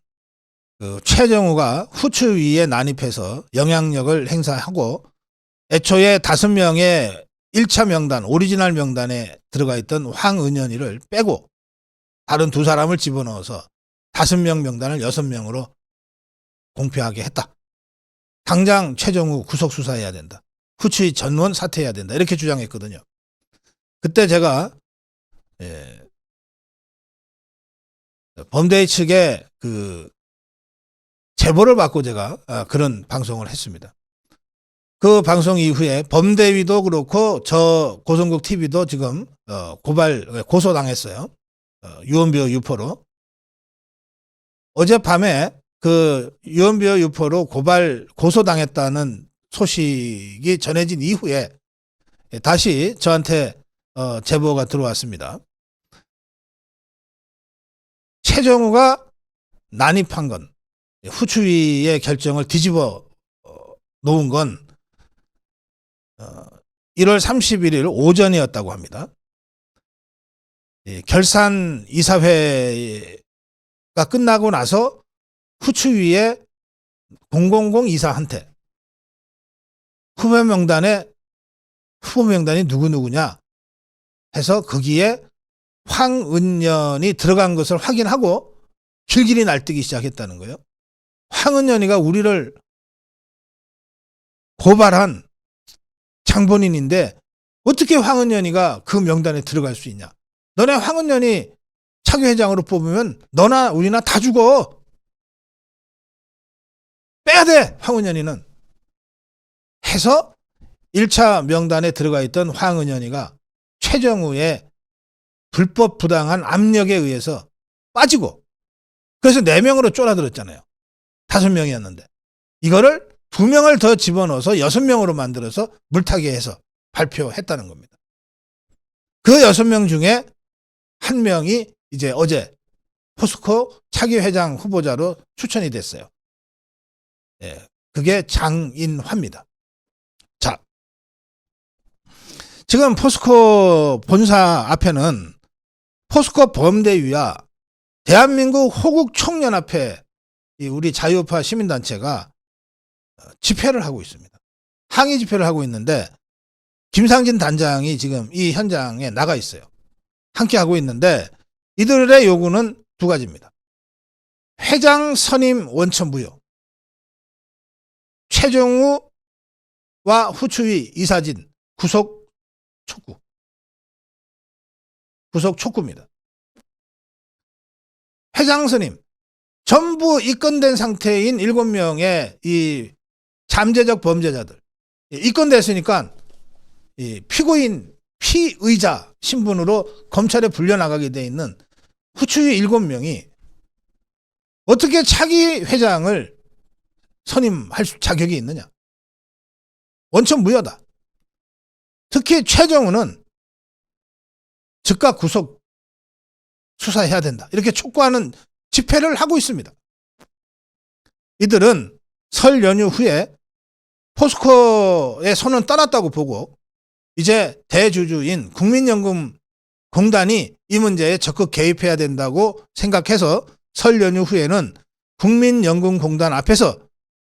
그 최정우가 후추위에 난입해서 영향력을 행사하고 애초에 5명의 1차 명단, 오리지널 명단에 들어가 있던 황은현이를 빼고 다른 2사람을 집어넣어서 5명 명단을 6명으로 공표하게 했다. 당장 최정우 구속 수사해야 된다. 후추위 전원 사퇴해야 된다. 이렇게 주장했거든요. 그때 제가 범대위 측에 그 제보를 받고 제가 그런 방송을 했습니다. 그 방송 이후에 범대위도 그렇고 저 고성국 TV도 지금 고소당했어요. 유언비어 유포로. 어젯밤에 그 유언비어 유포로 고소당했다는 소식이 전해진 이후에 다시 저한테 제보가 들어왔습니다. 최정우가 난입한 건, 후추위의 결정을 뒤집어 놓은 건 1월 31일 오전이었다고 합니다. 결산 이사회가 끝나고 나서 후추위에 000 이사한테 후보 명단이 누구누구냐 해서 거기에 황은연이 들어간 것을 확인하고 길길이 날뛰기 시작했다는 거예요. 황은연이가 우리를 고발한 장본인인데 어떻게 황은연이가 그 명단에 들어갈 수 있냐. 너네 황은연이 차기 회장으로 뽑으면 너나 우리나 다 죽어. 빼야 돼, 황은연이는. 해서 1차 명단에 들어가 있던 황은연이가 최정우의 불법 부당한 압력에 의해서 빠지고, 그래서 4명으로 쫄아들었잖아요. 5명이었는데. 이거를 2명을 더 집어넣어서 6명으로 만들어서 물타기 해서 발표했다는 겁니다. 그 6명 중에 1명이 이제 어제 포스코 차기 회장 후보자로 추천이 됐어요. 그게 장인화입니다. 자, 지금 포스코 본사 앞에는 포스코 범대위와 대한민국 호국총연합회, 우리 자유우파 시민단체가 집회를 하고 있습니다. 항의 집회를 하고 있는데 김상진 단장이 지금 이 현장에 나가 있어요. 함께 하고 있는데 이들의 요구는 2가지입니다. 회장 선임 원천 무효, 최정우와 후추위 이사진 구속 촉구입니다. 회장 선임 전부 입건된 상태인 7명의 이 잠재적 범죄자들, 입건됐으니까 이 피고인 피의자 신분으로 검찰에 불려나가게 돼 있는 후추위 7명이 어떻게 차기 회장을 선임할 자격이 있느냐. 원천 무효다. 특히 최정우는 즉각 구속 수사해야 된다. 이렇게 촉구하는 집회를 하고 있습니다. 이들은 설 연휴 후에 포스코의 손은 떠났다고 보고 이제 대주주인 국민연금공단이 이 문제에 적극 개입해야 된다고 생각해서 설 연휴 후에는 국민연금공단 앞에서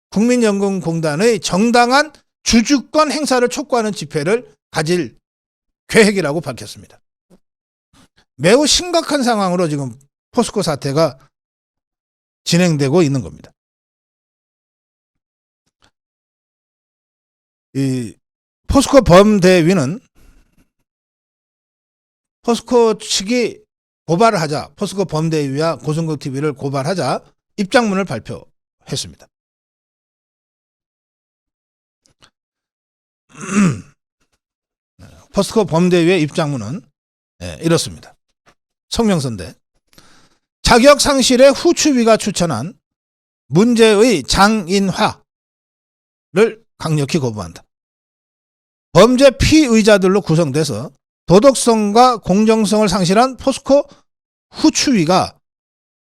국민연금공단의 정당한 주주권 행사를 촉구하는 집회를 가질 계획이라고 밝혔습니다. 매우 심각한 상황으로 지금 포스코 사태가 진행되고 있는 겁니다. 이 포스코 범대위는 포스코 측이 고발을 하자, 포스코 범대위와 고성국 TV를 고발하자 입장문을 발표했습니다. 포스코 범대위의 입장문은 이렇습니다. 성명서인데, 자격 상실의 후추위가 추천한 문제의 장인화를 강력히 거부한다. 범죄 피의자들로 구성돼서 도덕성과 공정성을 상실한 포스코 후추위가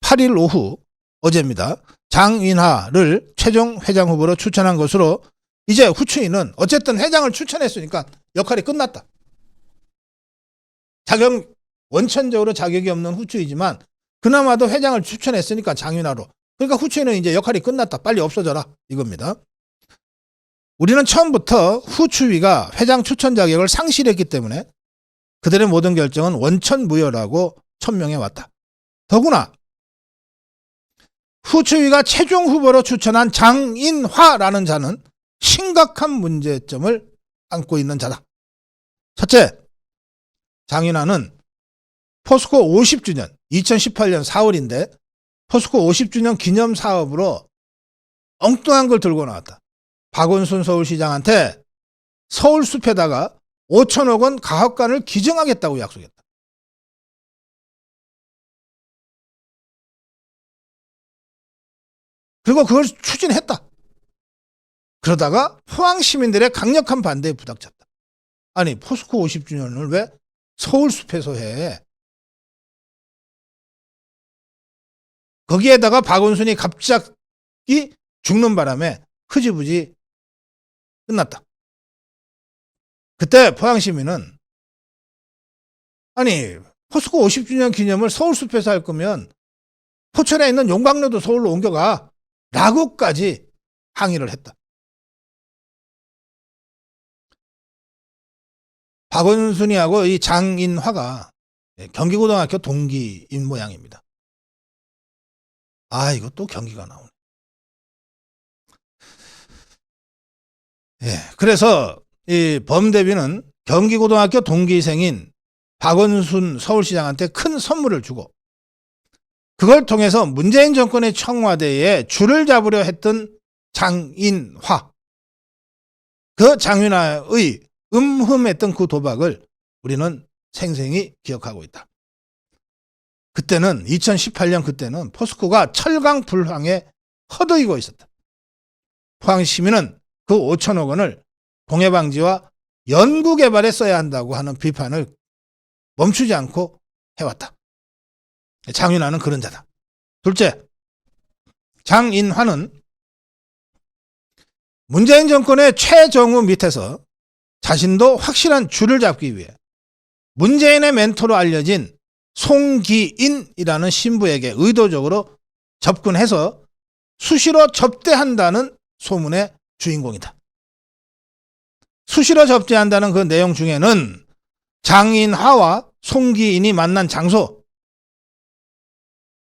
8일 오후, 어제입니다, 장인화를 최종 회장 후보로 추천한 것으로 이제 후추위는 어쨌든 회장을 추천했으니까 역할이 끝났다. 원천적으로 자격이 없는 후추위지만 그나마도 회장을 추천했으니까 장인화로. 그러니까 후추위는 이제 역할이 끝났다. 빨리 없어져라. 이겁니다. 우리는 처음부터 후추위가 회장 추천 자격을 상실했기 때문에 그들의 모든 결정은 원천무효라고 천명해 왔다. 더구나 후추위가 최종 후보로 추천한 장인화라는 자는 심각한 문제점을 안고 있는 자다. 첫째, 장인화는 포스코 50주년, 2018년 4월인데 포스코 50주년 기념 사업으로 엉뚱한 걸 들고 나왔다. 박원순 서울시장한테 서울숲에다가 5천억 원 가학관을 기증하겠다고 약속했다. 그리고 그걸 추진했다. 그러다가 포항 시민들의 강력한 반대에 부닥쳤다. 아니, 포스코 50주년을 왜 서울숲에서 해? 거기에다가 박원순이 갑자기 죽는 바람에 흐지부지 끝났다. 그때 포항 시민은 아니, 포스코 50주년 기념을 서울숲에서 할 거면 포천에 있는 용광로도 서울로 옮겨가 라고까지 항의를 했다. 박원순이하고 이 장인화가 경기고등학교 동기인 모양입니다. 아, 이거 또 경기가 나오네. 그래서 이 범대비는 경기고등학교 동기생인 박원순 서울시장한테 큰 선물을 주고 그걸 통해서 문재인 정권의 청와대에 줄을 잡으려 했던 장인화, 그 장인화의 음흠했던 그 도박을 우리는 생생히 기억하고 있다. 그때는 2018년 그때는 포스코가 철강불황에 허덕이고 있었다. 포항 시민은 그 5천억 원을 공해방지와 연구개발에 써야 한다고 하는 비판을 멈추지 않고 해왔다. 장인화는 그런 자다. 둘째, 장인화는 문재인 정권의 최정우 밑에서 자신도 확실한 줄을 잡기 위해 문재인의 멘토로 알려진 송기인이라는 신부에게 의도적으로 접근해서 수시로 접대한다는 소문의 주인공이다. 수시로 접대한다는 그 내용 중에는 장인화와 송기인이 만난 장소,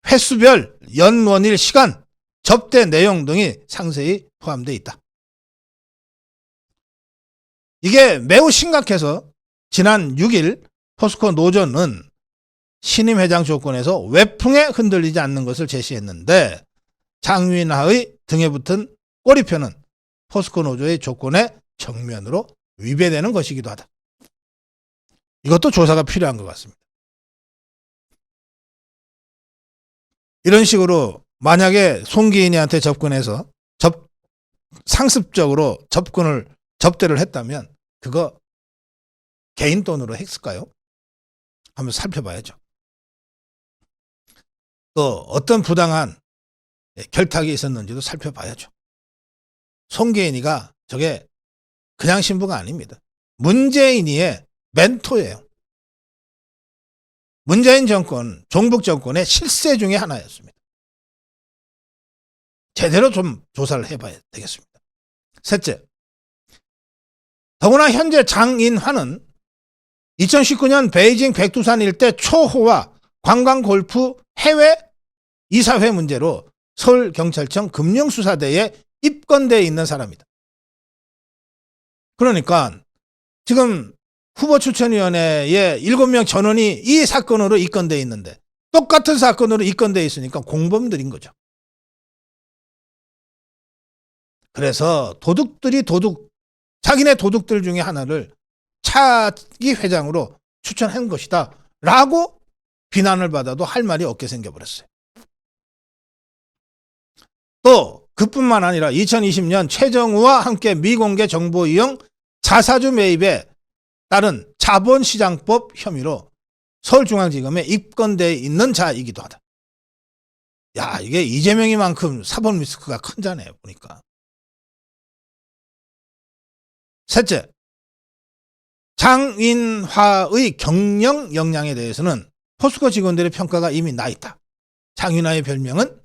횟수별, 연원일, 시간, 접대 내용 등이 상세히 포함되어 있다. 이게 매우 심각해서 지난 6일 포스코 노조는 신임 회장 조건에서 외풍에 흔들리지 않는 것을 제시했는데 장인화의 등에 붙은 꼬리표는 포스코 노조의 조건에 정면으로 위배되는 것이기도 하다. 이것도 조사가 필요한 것 같습니다. 이런 식으로 만약에 송기인이한테 접근해서 상습적으로 접대를 했다면 그거 개인 돈으로 했을까요? 한번 살펴봐야죠. 또 어떤 부당한 결탁이 있었는지도 살펴봐야죠. 송기인이가 저게 그냥 신부가 아닙니다. 문재인이의 멘토예요. 문재인 정권, 종북 정권의 실세 중에 하나였습니다. 제대로 좀 조사를 해봐야 되겠습니다. 셋째, 더구나 현재 장인환은 2019년 베이징 백두산 일대 초호화 관광골프 해외 이사회 문제로 서울경찰청 금융수사대에 입건되어 있는 사람이다. 그러니까 지금 후보추천위원회에 7명 전원이 이 사건으로 입건되어 있는데 똑같은 사건으로 입건되어 있으니까 공범들인 거죠. 그래서 자기네 도둑들 중에 하나를 차기 회장으로 추천한 것이다 라고 비난을 받아도 할 말이 없게 생겨버렸어요. 또 그뿐만 아니라 2020년 최정우와 함께 미공개 정보 이용 자사주 매입에 따른 자본시장법 혐의로 서울중앙지검에 입건되어 있는 자이기도 하다. 야, 이게 이재명이만큼 사법 리스크가 큰 자네요, 보니까. 셋째, 장윤화의 경영 역량에 대해서는 포스코 직원들의 평가가 이미 나 있다. 장윤화의 별명은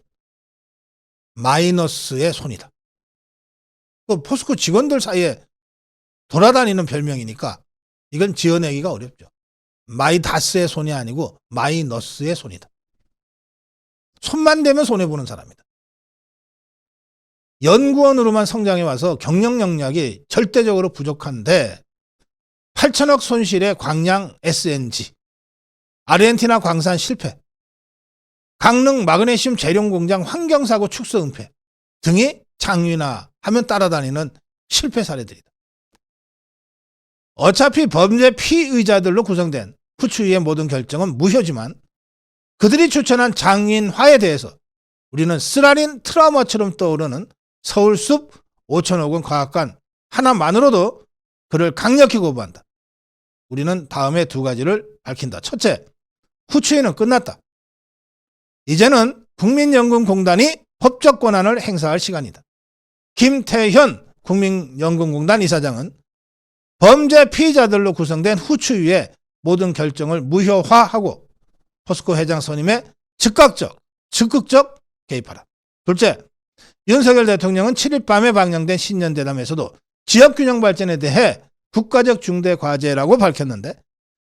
마이너스의 손이다. 포스코 직원들 사이에 돌아다니는 별명이니까 이건 지어내기가 어렵죠. 마이다스의 손이 아니고 마이너스의 손이다. 손만 대면 손해보는 사람이다. 연구원으로만 성장해 와서 경영 역량이 절대적으로 부족한데 8천억 손실의 광양 SNG, 아르헨티나 광산 실패, 강릉 마그네슘 재룡공장 환경사고 축소 은폐 등이 장윤화 하면 따라다니는 실패 사례들이다. 어차피 범죄 피의자들로 구성된 후추위의 모든 결정은 무효지만 그들이 추천한 장윤화에 대해서 우리는 쓰라린 트라우마처럼 떠오르는 서울숲 5천억 원 과학관 하나만으로도 그를 강력히 거부한다. 우리는 다음에 두 가지를 밝힌다. 첫째, 후추위는 끝났다. 이제는 국민연금공단이 법적 권한을 행사할 시간이다. 김태현 국민연금공단 이사장은 범죄 피의자들로 구성된 후추위의 모든 결정을 무효화하고 포스코 회장 선임에 적극적 개입하라. 둘째, 윤석열 대통령은 7일 밤에 방영된 신년대담에서도 지역균형 발전에 대해 국가적 중대 과제라고 밝혔는데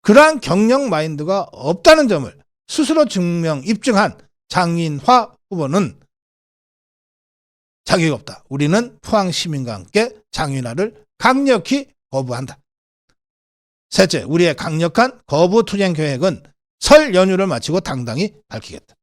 그러한 경영 마인드가 없다는 점을 스스로 입증한 장윤화 후보는 자격이 없다. 우리는 포항 시민과 함께 장윤화를 강력히 거부한다. 셋째, 우리의 강력한 거부 투쟁 계획은 설 연휴를 마치고 당당히 밝히겠다.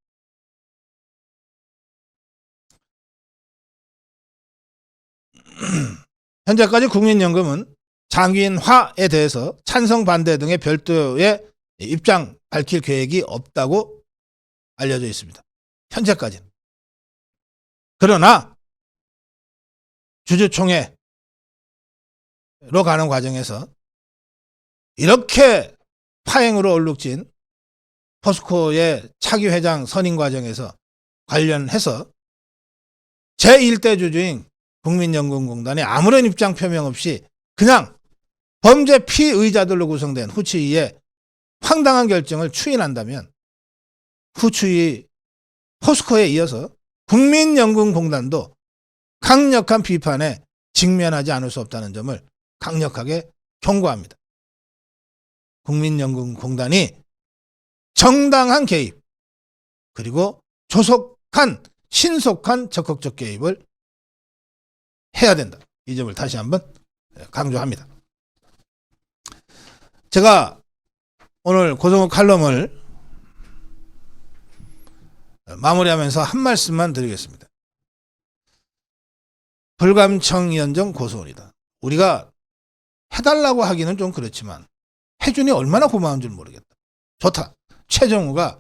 현재까지 국민연금은 장윤화에 대해서 찬성 반대 등의 별도의 입장 밝힐 계획이 없다고 알려져 있습니다. 현재까지는. 그러나 주주총회로 가는 과정에서 이렇게 파행으로 얼룩진 포스코의 차기 회장 선임 과정에서 관련해서 제1대 주주인 국민연금공단이 아무런 입장 표명 없이 그냥 범죄 피의자들로 구성된 후추위의 황당한 결정을 추인한다면 후추위 포스코에 이어서 국민연금공단도 강력한 비판에 직면하지 않을 수 없다는 점을 강력하게 경고합니다. 국민연금공단이 정당한 개입 그리고 신속한 적극적 개입을 해야 된다. 이 점을 다시 한번 강조합니다. 제가 오늘 고성욱 칼럼을 마무리하면서 한 말씀만 드리겠습니다. 불감청위원정 고소원이다. 우리가 해달라고 하기는 좀 그렇지만 해주니 얼마나 고마운 줄 모르겠다. 좋다. 최정우가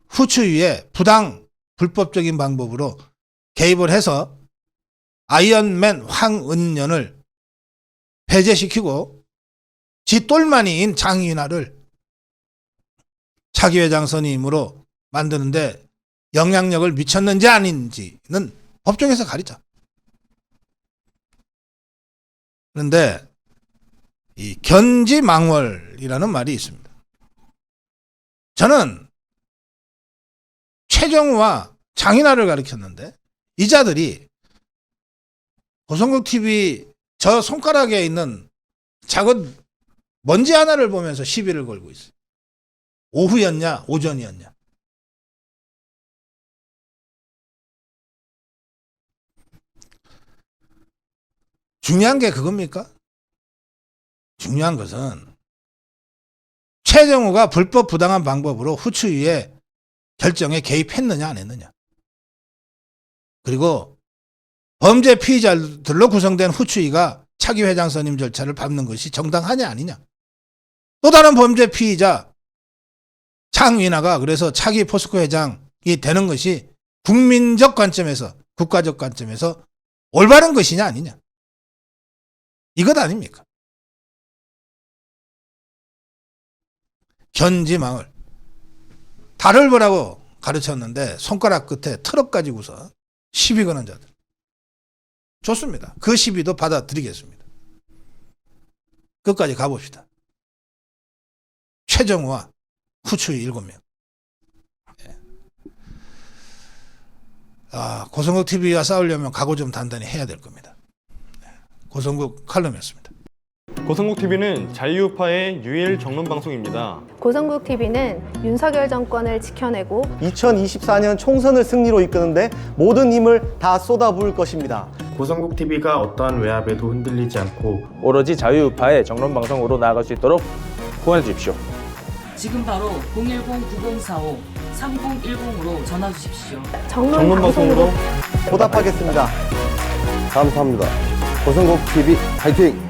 후추위에 부당 불법적인 방법으로 개입을 해서 아이언맨 황은연을 배제시키고 지 똘마니인 장윤아를 차기 회장 선임으로 만드는데 영향력을 미쳤는지 아닌지는 법정에서 가리자. 그런데 이 견지망월이라는 말이 있습니다. 저는 최정우와 장인아를 가리켰는데 이 자들이 고성국 TV 저 손가락에 있는 작은 먼지 하나를 보면서 시비를 걸고 있어요. 오후였냐 오전이었냐. 중요한 게 그겁니까? 중요한 것은 최정우가 불법 부당한 방법으로 후추위의 결정에 개입했느냐 안 했느냐. 그리고 범죄 피의자들로 구성된 후추위가 차기 회장 선임 절차를 밟는 것이 정당하냐 아니냐. 또 다른 범죄 피의자 장윤아가 그래서 차기 포스코 회장이 되는 것이 국민적 관점에서 국가적 관점에서 올바른 것이냐 아니냐. 이것 아닙니까? 견지망을 달을 보라고 가르쳤는데 손가락 끝에 트럭 가지고서 시비 거는 자들. 좋습니다. 그 시비도 받아들이겠습니다. 끝까지 가봅시다. 최정우와 후추위 7명. 고성국 TV와 싸우려면 각오 좀 단단히 해야 될 겁니다. 고성국 칼럼이었습니다. 고성국 TV는 자유우파의 유일 정론 방송입니다. 고성국 TV는 윤석열 정권을 지켜내고 2024년 총선을 승리로 이끄는데 모든 힘을 다 쏟아부을 것입니다. 고성국 TV가 어떠한 외압에도 흔들리지 않고 오로지 자유우파의 정론 방송으로 나아갈 수 있도록 후원해 주십시오. 지금 바로 010-9045-3010으로 전화 주십시오. 정론 방송으로 보답하겠습니다. 감사합니다. 고성국 TV 화이팅!